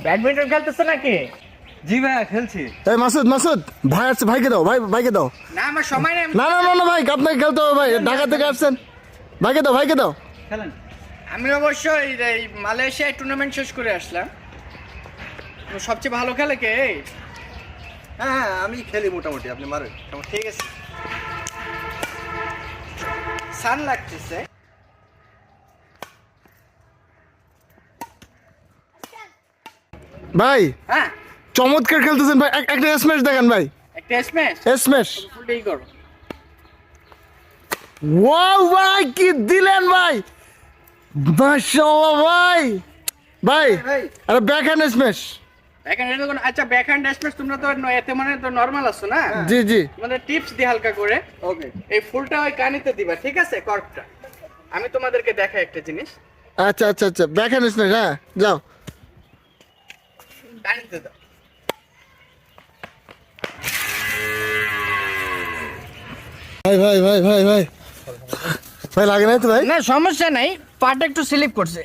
Badminton খেলতেছ নাকি? জি ভাইয়া খেলছি। এই মাসুদ মাসুদ ভাই আসছে, ভাইকে দাও, ভাইকে দাও। না আমার সময় নেই। না না না না ভাই, আপনাকে খেলতে হবে ভাই, ঢাকা থেকে আসছেন। ভাইকে দাও। খেলেন। আমি অবশ্যই এই মালয়েশিয়ায় টুর্নামেন্ট শেষ করে আসলাম। তো সবচেয়ে ভালো খেলে কে? হ্যাঁ আমি খেলি মোটামুটি, আপনি মারেন। ঠিক আছে। সান লাগতেছে। ভাই হ্যাঁ চমৎকার খেলতেছেন ভাই, একটা স্ম্যাশ দেখান ভাই। একটা স্ম্যাশ। স্ম্যাশ। ফুলটাই করো। ওয়াও ভাই কি দিলেন ভাই, মাশাআল্লাহ ভাই। ভাই আরে ব্যাকহ্যান্ড স্ম্যাশ। ব্যাকহ্যান্ড এটা কোন? আচ্ছা ব্যাকহ্যান্ড স্ম্যাশ তোমরা তো এতে মানে তো নরমাল আছো না? জি জি। তোমাদের টিপস দি হালকা করে। ওকে। এই ফুলটা ওই কানিতে দিবা, ঠিক আছে? কর্কটা আমি তোমাদেরকে দেখাই একটা জিনিস। আচ্ছা ব্যাকহ্যান্ড স্ম্যাশ। হ্যাঁ যাও। কানিতে দাও। ভাই ভাই লাগে নাই তো ভাই? না সমস্যা নাই, পাটা একটু স্লিপ করছে।